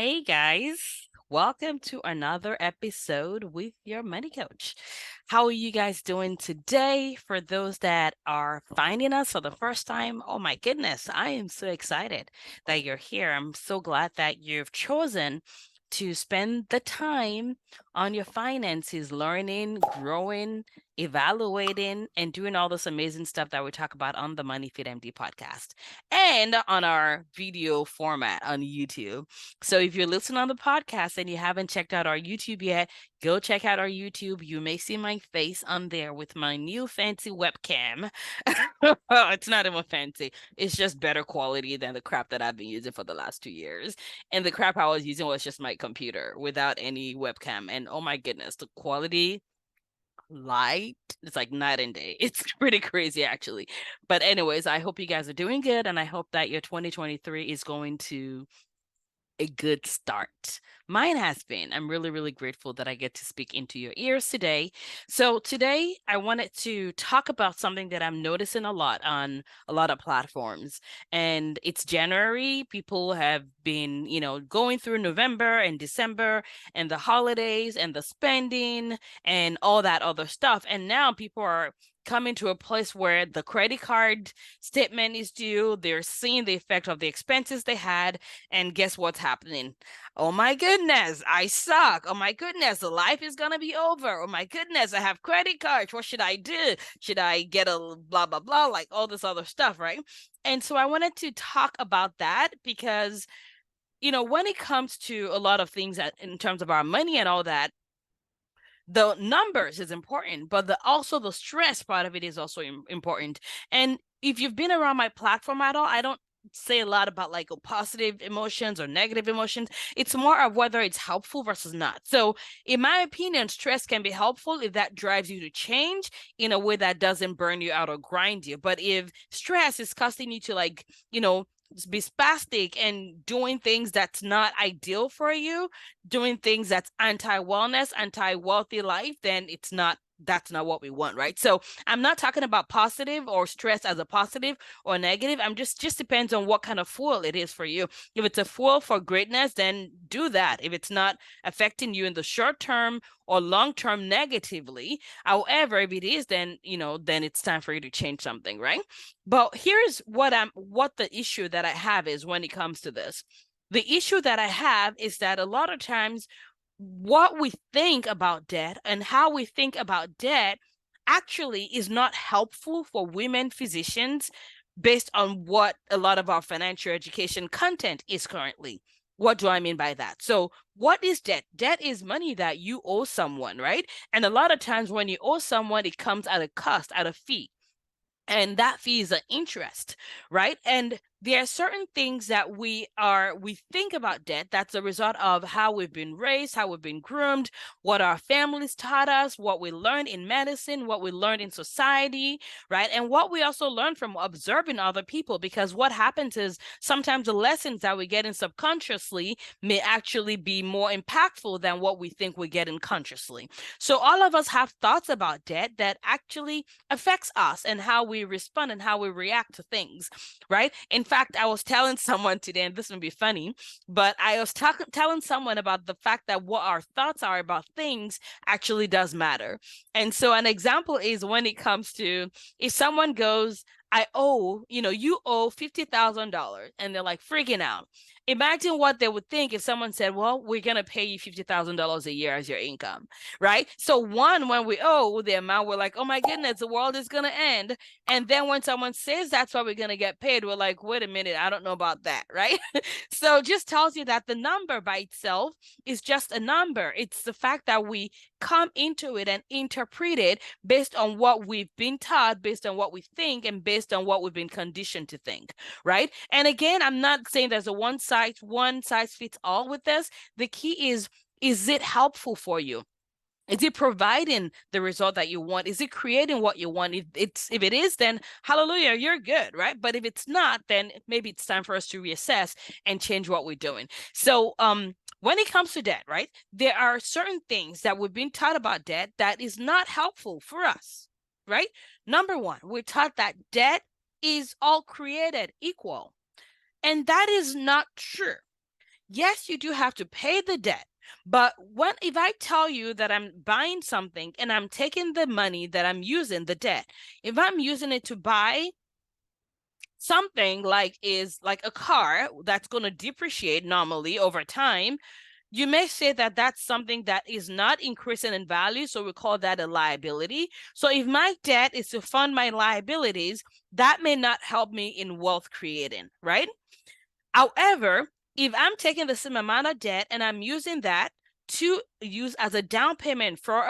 Hey guys, welcome to another episode with your money coach. How are you guys doing today? For those that are finding us for the first time, oh my goodness, I am so excited that you're here. I'm so glad that you've chosen to spend the time on your finances, learning, growing, evaluating, and doing all this amazing stuff that we talk about on the Money Fit MD podcast and on our video format on YouTube. So if you're listening on the podcast and you haven't checked out our YouTube yet, go check out our YouTube. You may see my face on there with my new fancy webcam. It's not even fancy. It's just better quality than the crap that I've been using for the last 2 years. And the crap I was using was just my computer without any webcam. And oh my goodness, the quality light. It's like night and day. It's pretty crazy, actually. But, anyways, I hope you guys are doing good. And I hope that your 2023 is going to a good start. Mine has been. I'm really, really grateful that I get to speak into your ears today. So, today I wanted to talk about something that I'm noticing a lot on a lot of platforms. And it's January. People have been, going through November and December and the holidays and the spending and all that other stuff. And now people are coming to a place where the credit card statement is due. They're seeing the effect of the expenses they had, and guess what's happening? Oh my goodness, I suck. Oh my goodness, the life is gonna be over. Oh my goodness, I have credit cards. What should I do? Should I get a blah blah blah, like all this other stuff, right? And so I wanted to talk about that because when it comes to a lot of things that in terms of our money and all that, the numbers is important, but also the stress part of it is also important. And if you've been around my platform at all, I don't say a lot about like positive emotions or negative emotions. It's more of whether it's helpful versus not. So, in my opinion, stress can be helpful if that drives you to change in a way that doesn't burn you out or grind you. But if stress is causing you to be spastic and doing things that's not ideal for you, doing things that's anti-wellness, anti-wealthy life, then that's not what we want, right? So I'm not talking about positive or stress as a positive or negative. I'm just depends on what kind of fuel it is for you. If it's a fuel for greatness, then do that. If it's not affecting you in the short term or long term negatively, however, if it is, then then it's time for you to change something, right? But here's what the issue that I have is when it comes to this. The issue that I have is that a lot of times what we think about debt and how we think about debt actually is not helpful for women physicians based on what a lot of our financial education content is currently. What do I mean by that? So, what is debt? Debt is money that you owe someone, right? And a lot of times when you owe someone, it comes at a cost, at a fee, and that fee is an interest, right? And there are certain things that we think about debt that's a result of how we've been raised, how we've been groomed, what our families taught us, what we learned in medicine, what we learned in society, right? And what we also learn from observing other people, because what happens is sometimes the lessons that we get in subconsciously may actually be more impactful than what we think we get in consciously. So all of us have thoughts about debt that actually affects us and how we respond and how we react to things, right? In fact, I was telling someone today, and this would be funny, but I was telling someone about the fact that what our thoughts are about things actually does matter. And so an example is when it comes to if someone goes, you owe $50,000, and they're like freaking out. Imagine what they would think if someone said, well, we're going to pay you $50,000 a year as your income, right? So one, when we owe the amount, we're like, oh my goodness, the world is going to end. And then when someone says that's what we're going to get paid, we're like, wait a minute, I don't know about that, right? So just tells you that the number by itself is just a number. It's the fact that we come into it and interpret it based on what we've been taught, based on what we think, and based on what we've been conditioned to think, right? And again, I'm not saying there's a one size fits all with this. The key is it helpful for you? Is it providing the result that you want? Is it creating what you want? If it is, then hallelujah, you're good, right? But if it's not, then maybe it's time for us to reassess and change what we're doing. So when it comes to debt, right, there are certain things that we've been taught about debt that is not helpful for us, right? Number one, we're taught that debt is all created equal. And that is not true. yes, you do have to pay the debt. But when if I tell you that I'm buying something and I'm taking the money that I'm using, the debt, if I'm using it to buy something like a car that's going to depreciate normally over time, you may say that that's something that is not increasing in value, so we call that a liability. So if my debt is to fund my liabilities, that may not help me in wealth creating, right? However, if I'm taking the same amount of debt and I'm using that to use as a down payment for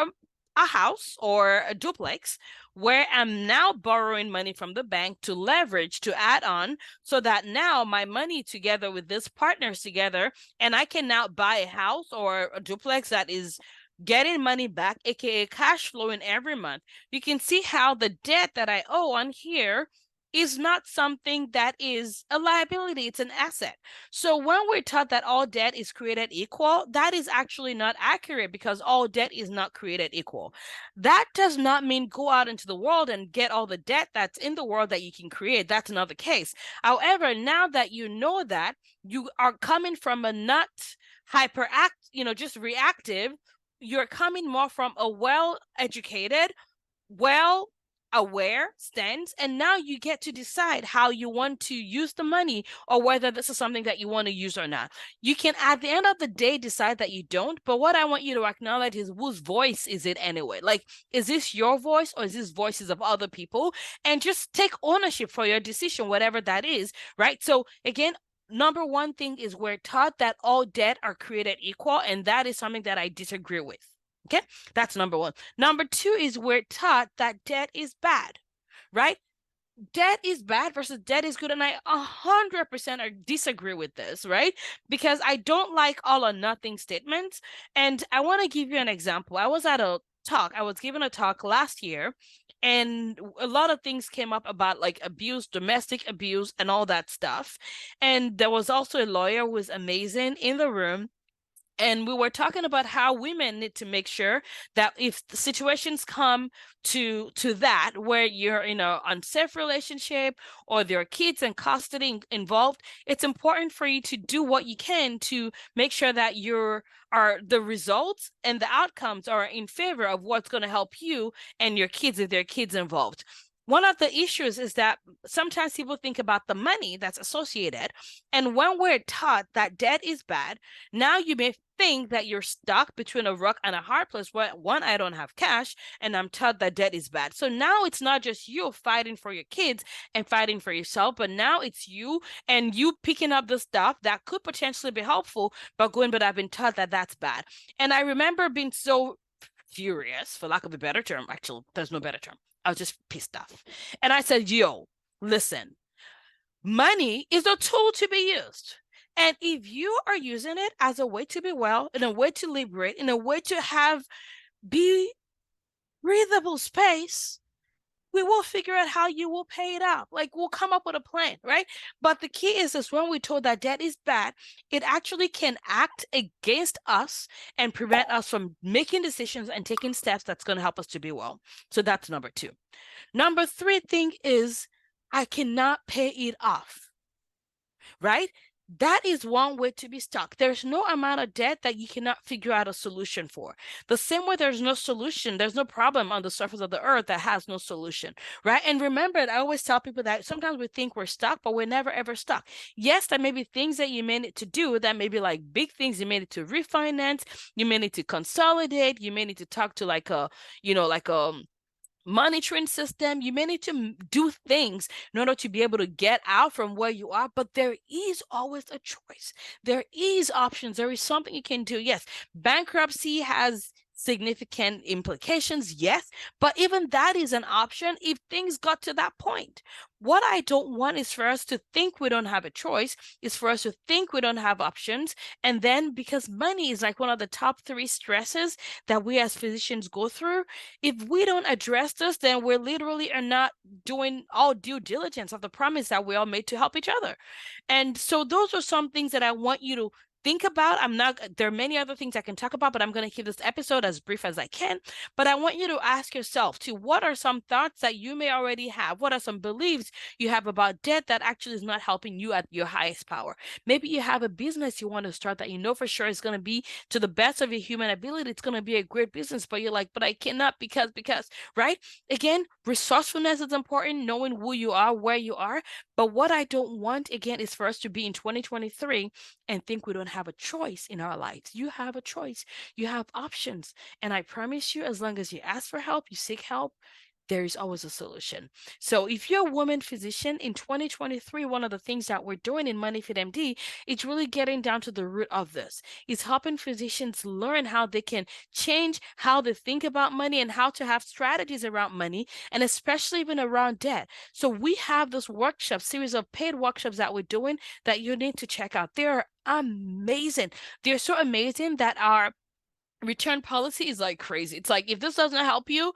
a house or a duplex, where I'm now borrowing money from the bank to leverage to add on, so that now my money together with this partners together, and I can now buy a house or a duplex that is getting money back, aka cash flowing every month. You can see how the debt that I owe on here is not something that is a liability, it's an asset. So when we're taught that all debt is created equal, that is actually not accurate, because all debt is not created equal. That does not mean go out into the world and get all the debt that's in the world that you can create. That's another case. However, now that you know that, you are coming from a not hyperact, just reactive. You're coming more from a well educated, well aware stance, and now you get to decide how you want to use the money, or whether this is something that you want to use or not. You can at the end of the day decide that you don't, but what I want you to acknowledge is, whose voice is it anyway? Like, is this your voice or is this voices of other people? And just take ownership for your decision, whatever that is, right? So again, number one thing is, we're taught that all debt are created equal, and that is something that I disagree with. Okay, that's number one. Number two is, we're taught that debt is bad, right? Debt is bad versus debt is good. And I 100% disagree with this, right? Because I don't like all or nothing statements. And I want to give you an example. I was given a talk last year, and a lot of things came up about like abuse, domestic abuse, and all that stuff. And there was also a lawyer who was amazing in the room, and we were talking about how women need to make sure that if the situations come to that, where you're in an unsafe relationship, or there are kids and custody involved, it's important for you to do what you can to make sure that the results and the outcomes are in favor of what's going to help you and your kids, if there are kids involved. One of the issues is that sometimes people think about the money that's associated. And when we're taught that debt is bad, now you may think that you're stuck between a rock and a hard place, where, one, I don't have cash, and I'm taught that debt is bad. So now it's not just you fighting for your kids and fighting for yourself, but now it's you, and you picking up the stuff that could potentially be helpful, but I've been taught that that's bad. And I remember being so furious, for lack of a better term. Actually, there's no better term. I was just pissed off. And I said, yo, listen, money is a tool to be used. And if you are using it as a way to be well, in a way to liberate, in a way to have be breathable space, we will figure out how you will pay it out. Like, we'll come up with a plan, right? But the key is this: when we told that debt is bad, it actually can act against us and prevent us from making decisions and taking steps that's going to help us to be well. So that's number two. Number three thing is, I cannot pay it off, right? That is one way to be stuck. There's no amount of debt that you cannot figure out a solution for. The same way there's no solution, there's no problem on the surface of the earth that has no solution, right? And remember, I always tell people that sometimes we think we're stuck, but we're never ever stuck. Yes, there may be things that you may need to do, that may be like big things you may need to refinance, you may need to consolidate, you may need to talk to like a, like a monitoring system. You may need to do things in order to be able to get out from where you are, but there is always a choice. There is options. There is something you can do. Yes, bankruptcy has significant implications, yes, but even that is an option if things got to that point. What I don't want is for us to think we don't have a choice, is for us to think we don't have options. And then, because money is like one of the top three stresses that we as physicians go through, if we don't address this, then we're literally are not doing all due diligence of the promise that we all made to help each other. And so those are some things that I want you to think about, there are many other things I can talk about, but I'm going to keep this episode as brief as I can. But I want you to ask yourself too, what are some thoughts that you may already have? What are some beliefs you have about debt that actually is not helping you at your highest power? Maybe you have a business you want to start that you know for sure is going to be to the best of your human ability. It's going to be a great business, but you're like, but I cannot because, right? Again, resourcefulness is important, knowing who you are, where you are. But what I don't want, again, is for us to be in 2023 and think we don't have a choice in our lives. You have a choice. You have options. And I promise you, as long as you ask for help, you seek help, there is always a solution. So if you're a woman physician in 2023, one of the things that we're doing in MoneyFit MD is really getting down to the root of this. It's helping physicians learn how they can change how they think about money and how to have strategies around money, and especially even around debt. So we have this workshop, series of paid workshops that we're doing that you need to check out. They're amazing. They're so amazing that our return policy is like crazy. It's like, if this doesn't help you,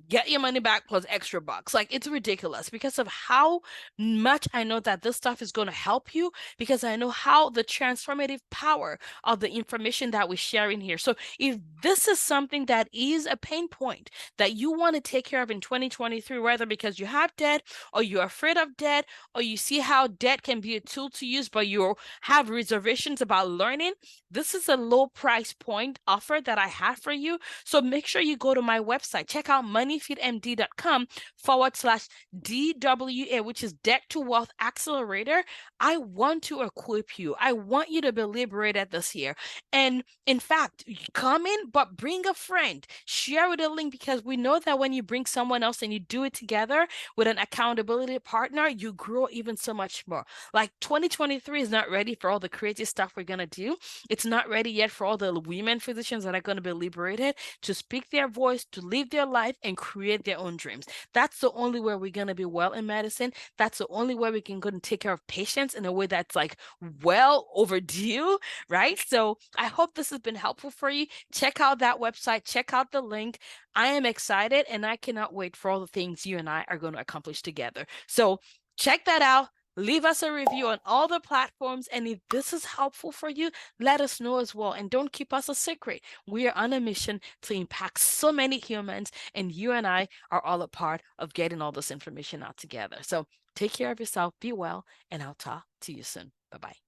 get your money back plus extra bucks. Like, it's ridiculous because of how much I know that this stuff is going to help you, because I know how the transformative power of the information that we share in here. So if this is something that is a pain point that you want to take care of in 2023, whether because you have debt or you're afraid of debt, or you see how debt can be a tool to use, but you have reservations about learning, this is a low price point offer that I have for you. So make sure you go to my website, check out moneyfitmd.com/DWA, which is Debt to Wealth Accelerator. I want to equip you. I want you to be liberated this year. And in fact, come in, but bring a friend. Share with a link, because we know that when you bring someone else and you do it together with an accountability partner, you grow even so much more. Like, 2023 is not ready for all the crazy stuff we're going to do. It's not ready yet for all the women physicians that are going to be liberated to speak their voice, to live their life, and create their own dreams. That's the only way we're going to be well in medicine. That's the only way we can go and take care of patients in a way that's like well overdue, right? So I hope this has been helpful for you. Check out that website, check out the link. I am excited and I cannot wait for all the things you and I are going to accomplish together. So check that out. Leave us a review on all the platforms. And if this is helpful for you, let us know as well. And don't keep us a secret. We are on a mission to impact so many humans, and you and I are all a part of getting all this information out together. So take care of yourself, be well, and I'll talk to you soon. Bye-bye.